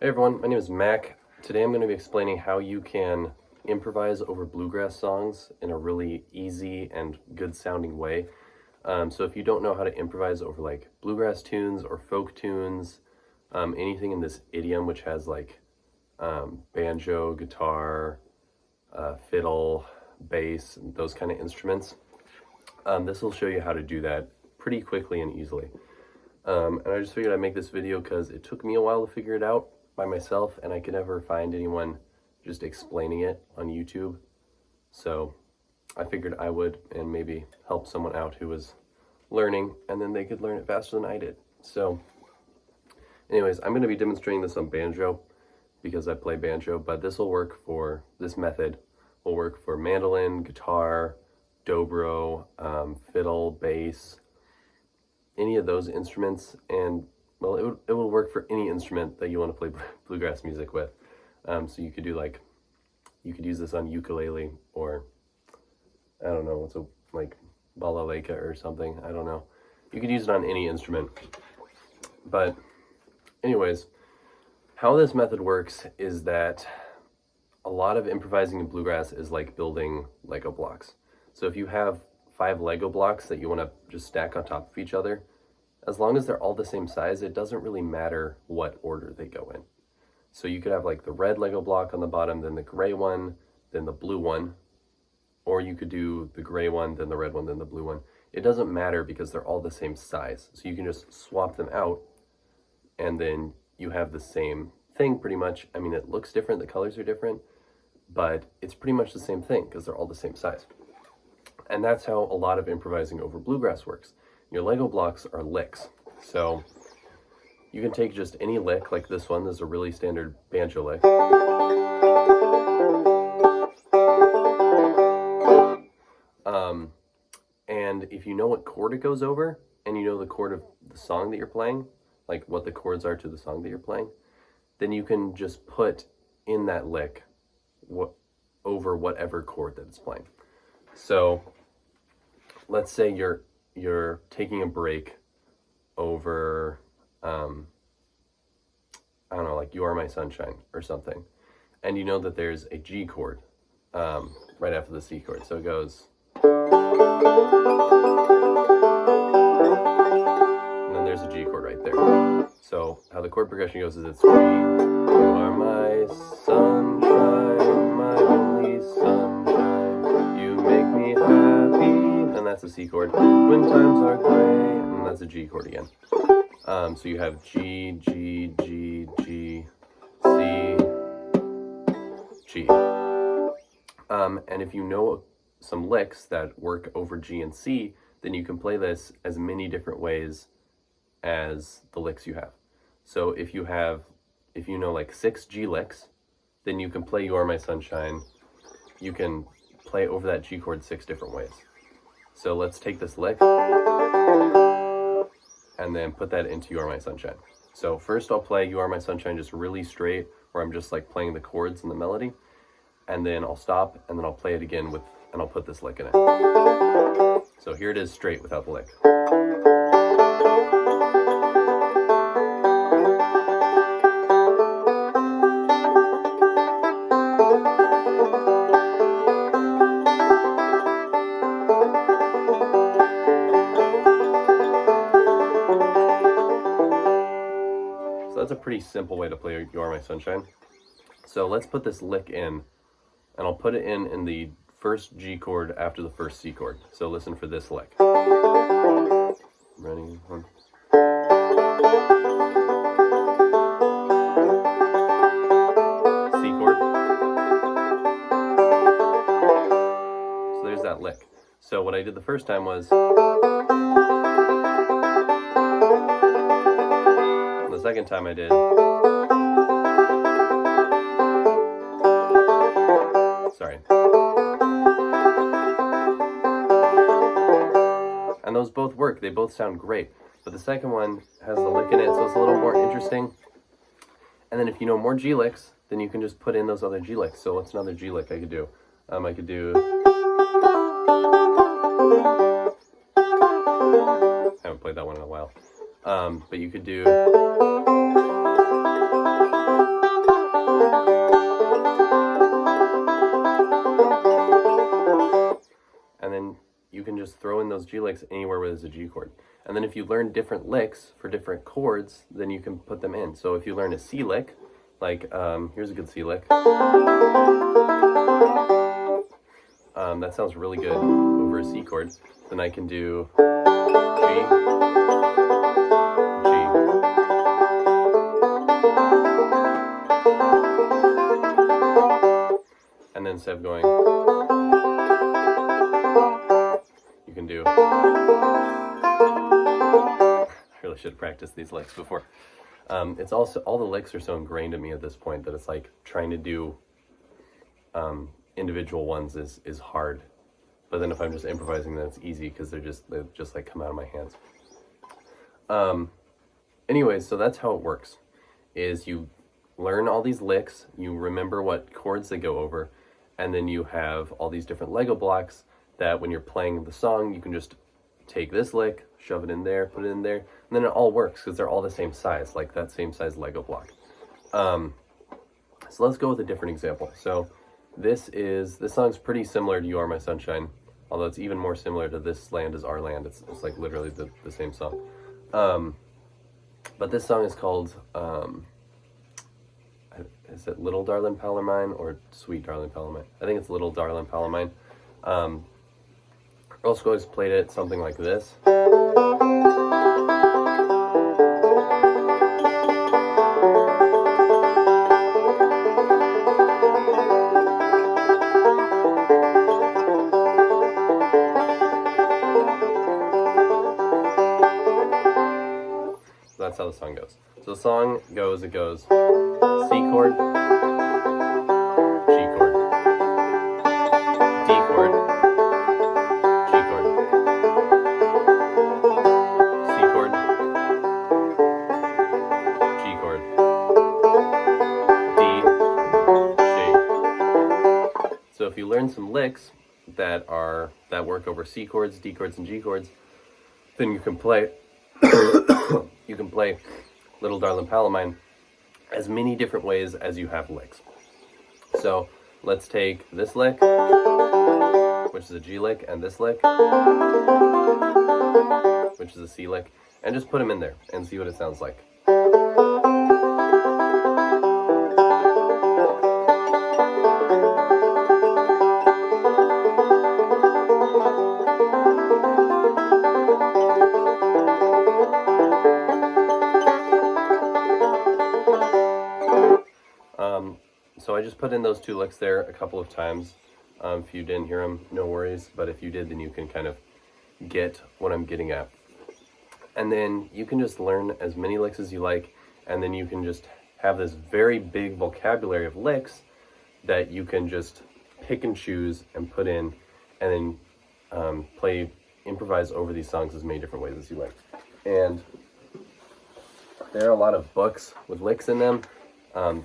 Hey everyone, my name is Mac. Today I'm going to be explaining how you can improvise over bluegrass songs in a really easy and good sounding way. So if you don't know how to improvise over like bluegrass tunes or folk tunes, anything in this idiom which has like banjo, guitar, fiddle, bass, those kind of instruments, this will show you how to do that pretty quickly and easily. And I just figured I'd make this video because it took me a while to figure it out by myself, and I could never find anyone just explaining it on YouTube. So I figured I would, and maybe help someone out who was learning, and then they could learn it faster than I did. So anyways, I'm going to be demonstrating this on banjo because I play banjo, but this method will work for mandolin, guitar, dobro, fiddle, bass, any of those instruments, and well, it will work for any instrument that you want to play bluegrass music with. So you could use this on ukulele, or I don't know, what's like balalaika or something, I don't know. You could use it on any instrument. But anyways, how this method works is that a lot of improvising in bluegrass is like building Lego blocks. So if you have 5 Lego blocks that you want to just stack on top of each other, as long as they're all the same size, it doesn't really matter what order they go in. So you could have like the red Lego block on the bottom, then the gray one, then the blue one, or you could do the gray one, then the red one, then the blue one. It doesn't matter because they're all the same size. So you can just swap them out, and then you have the same thing pretty much. I mean, it looks different, the colors are different, but it's pretty much the same thing because they're all the same size. And that's how a lot of improvising over bluegrass works. Your Lego blocks are licks. So you can take just any lick, like this one. This is a really standard banjo lick. And if you know what chord it goes over, and you know the chord of the song that you're playing, like what the chords are to the song that you're playing, then you can just put in that lick over whatever chord that it's playing. So let's say you're taking a break over, I don't know, like You Are My Sunshine or something, and you know that there's a G chord right after the C chord. So it goes, and then there's a G chord right there. So how the chord progression goes is it's G, you are my sunshine, my only sunshine, you make me happy, and that's a C chord. When times are gray, and that's a G chord again. So you have G, G, G, G, C, G. And if you know some licks that work over G and C, then you can play this as many different ways as the licks you have. So if you know like 6 G licks, then you can play You Are My Sunshine. You can play over that G chord 6 different ways. So let's take this lick and then put that into You Are My Sunshine. So first I'll play You Are My Sunshine just really straight, where I'm just like playing the chords and the melody, and then I'll stop, and then I'll play it again and I'll put this lick in it. So here it is straight without the lick. So that's a pretty simple way to play You Are My Sunshine. So let's put this lick in, and I'll put it in the first G chord after the first C chord. So listen for this lick. Ready? One. C chord. So there's that lick. So what I did the first time was, and the second time I did, sorry. And those both work. They both sound great. But the second one has the lick in it, so it's a little more interesting. And then if you know more G licks, then you can just put in those other G licks. So what's another G lick I could do? I could do... I haven't played that one in a while. But you could do... those G licks anywhere where there's a G chord. And then if you learn different licks for different chords, then you can put them in. So if you learn a C lick, like here's a good C lick. That sounds really good over a C chord. Then I can do G, G. And then instead of going, you can do. I really should have practiced these licks before. It's also, all the licks are so ingrained in me at this point that it's like trying to do individual ones is hard. But then if I'm just improvising, then it's easy because they just like come out of my hands. Anyways, so that's how it works, is you learn all these licks, you remember what chords they go over, and then you have all these different Lego blocks that when you're playing the song, you can just take this lick, shove it in there, put it in there, and then it all works because they're all the same size, like that same size Lego block. So let's go with a different example. So this song's pretty similar to You Are My Sunshine, although it's even more similar to This Land Is Our Land. It's like literally the same song. But this song is called, is it Little Darlin' Pal of Mine or Sweet Darlin' Pal of Mine? I think it's Little Darlin' Pal of Mine. Earl Scruggs played it something like this. That's how the song goes. So the song goes, it goes C chord, G chord, D chord, G chord, C chord, G chord, D, G. So if you learn some licks that work over C chords, D chords, and G chords, then you can play you can play Little Darlin' Pal of Mine as many different ways as you have licks. So let's take this lick, which is a G lick, and this lick, which is a C lick, and just put them in there and see what it sounds like. So I just put in those two licks there a couple of times. If you didn't hear them, no worries. But if you did, then you can kind of get what I'm getting at. And then you can just learn as many licks as you like. And then you can just have this very big vocabulary of licks that you can just pick and choose and put in. And then improvise over these songs as many different ways as you like. And there are a lot of books with licks in them.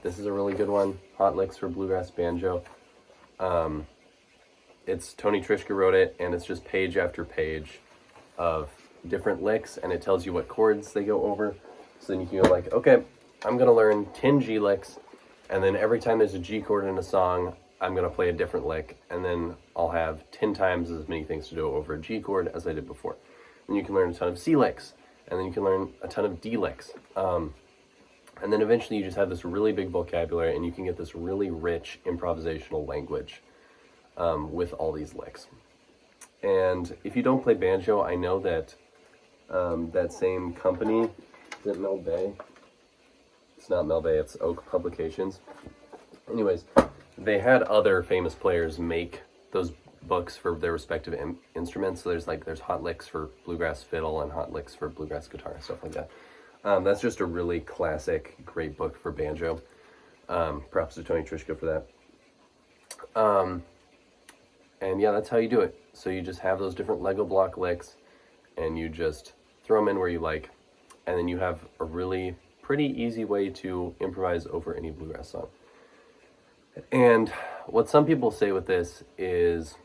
This is a really good one, Hot Licks for Bluegrass Banjo. It's Tony Trischka wrote it, and it's just page after page of different licks, and it tells you what chords they go over. So then you can go like, okay, I'm going to learn 10 G licks, and then every time there's a G chord in a song, I'm going to play a different lick, and then I'll have 10 times as many things to do over a G chord as I did before. And you can learn a ton of C licks, and then you can learn a ton of D licks. And then eventually you just have this really big vocabulary, and you can get this really rich improvisational language with all these licks. And if you don't play banjo, I know that that same company, is it Mel Bay? It's not Mel Bay, it's Oak Publications. Anyways, they had other famous players make those books for their respective instruments. So there's hot licks for bluegrass fiddle and hot licks for bluegrass guitar and stuff like that. That's just a really classic, great book for banjo. Props to Tony Trischka for that. And yeah, that's how you do it. So you just have those different Lego block licks, and you just throw them in where you like, and then you have a really pretty easy way to improvise over any bluegrass song. And what some people say with this is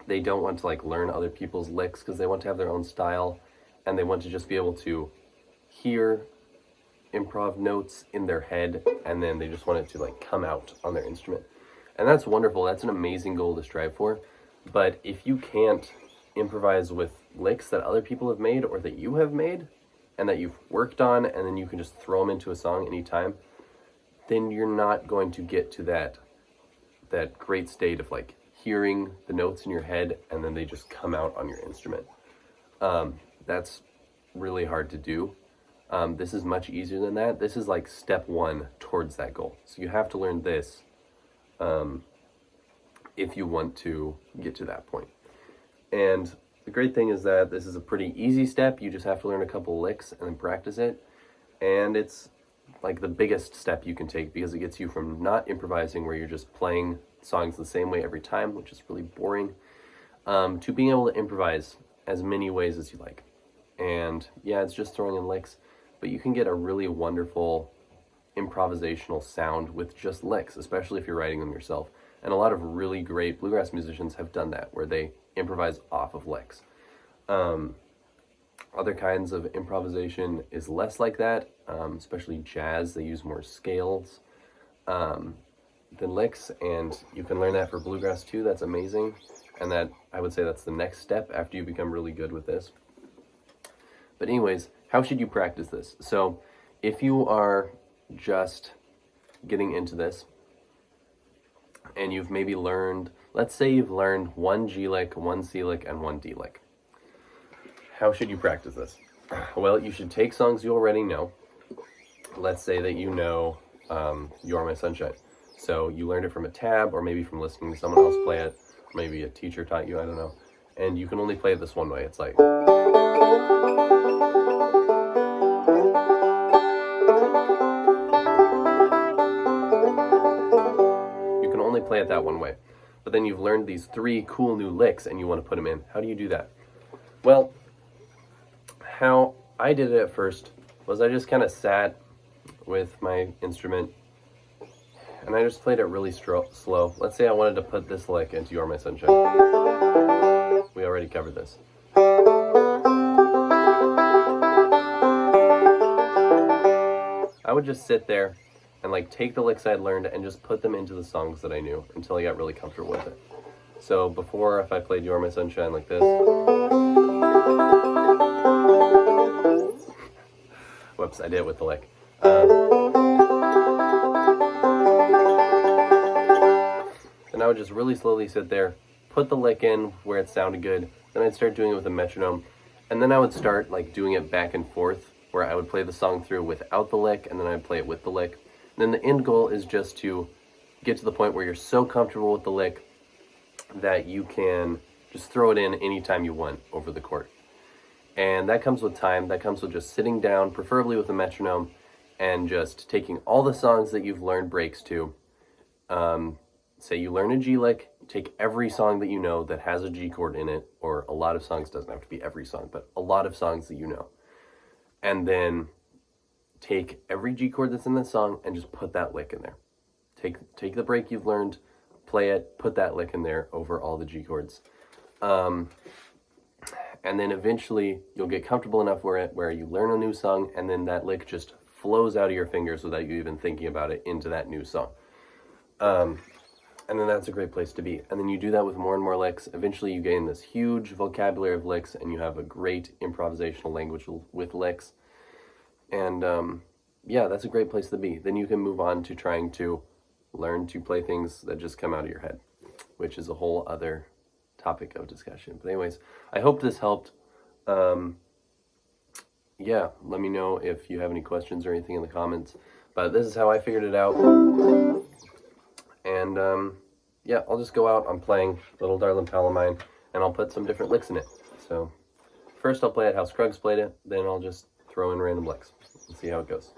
they don't want to learn other people's licks because they want to have their own style, and they want to just be able to hear improv notes in their head, and then they just want it to come out on their instrument. And that's wonderful. That's an amazing goal to strive for. But if you can't improvise with licks that other people have made or that you have made and that you've worked on, and then you can just throw them into a song anytime, then you're not going to get to that great state of like hearing the notes in your head and then they just come out on your instrument. That's really hard to do. This is much easier than that. This is like step one towards that goal. So you have to learn this if you want to get to that point. And the great thing is that this is a pretty easy step. You just have to learn a couple licks and then practice it. And it's like the biggest step you can take because it gets you from not improvising where you're just playing songs the same way every time, which is really boring, to being able to improvise as many ways as you like. And yeah, it's just throwing in licks, but you can get a really wonderful improvisational sound with just licks, especially if you're writing them yourself. And a lot of really great bluegrass musicians have done that, where they improvise off of licks. Other kinds of improvisation is less like that, especially jazz. They use more scales than licks, and you can learn that for bluegrass too. That's amazing, and that I would say that's the next step after you become really good with this. But anyways, how should you practice this? So if you are just getting into this and you've maybe learned, let's say you've learned one G lick, one C lick, and one D lick. How should you practice this? Well, you should take songs you already know. Let's say that you know You Are My Sunshine. So you learned it from a tab or maybe from listening to someone else play it. Maybe a teacher taught you, I don't know. And you can only play it this one way. It's like... You can only play it that one way. But then you've learned these 3 cool new licks and you want to put them in. How do you do that? Well, how I did it at first was I just kind of sat with my instrument and I just played it really slow. Let's say I wanted to put this lick into You Are My Sunshine. We already covered this. I would just sit there and like take the licks I'd learned and just put them into the songs that I knew until I got really comfortable with it. So before, if I played You Are My Sunshine like this, whoops, I did it with the lick. And I would just really slowly sit there, put the lick in where it sounded good, then I'd start doing it with a metronome, and then I would start like doing it back and forth, where I would play the song through without the lick, and then I'd play it with the lick. And then the end goal is just to get to the point where you're so comfortable with the lick that you can just throw it in anytime you want over the chord. And that comes with time. That comes with just sitting down, preferably with a metronome, and just taking all the songs that you've learned breaks to. Say you learn a G lick, take every song that you know that has a G chord in it, or a lot of songs, doesn't have to be every song, but a lot of songs that you know. And then take every G chord that's in the song and just put that lick in there. Take the break you've learned, play it, put that lick in there over all the G chords. And then eventually you'll get comfortable enough where you learn a new song and then that lick just flows out of your fingers without you even thinking about it into that new song. And then that's a great place to be. And then you do that with more and more licks. Eventually you gain this huge vocabulary of licks and you have a great improvisational language with licks. And yeah, that's a great place to be. Then you can move on to trying to learn to play things that just come out of your head, which is a whole other topic of discussion. But anyways, I hope this helped. Yeah, let me know if you have any questions or anything in the comments. But this is how I figured it out. And yeah, I'll just go out. I'm playing Little Darlin' Pal of Mine, and I'll put some different licks in it. So first I'll play it how Scruggs played it, then I'll just throw in random licks and see how it goes.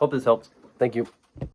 Hope this helps. Thank you.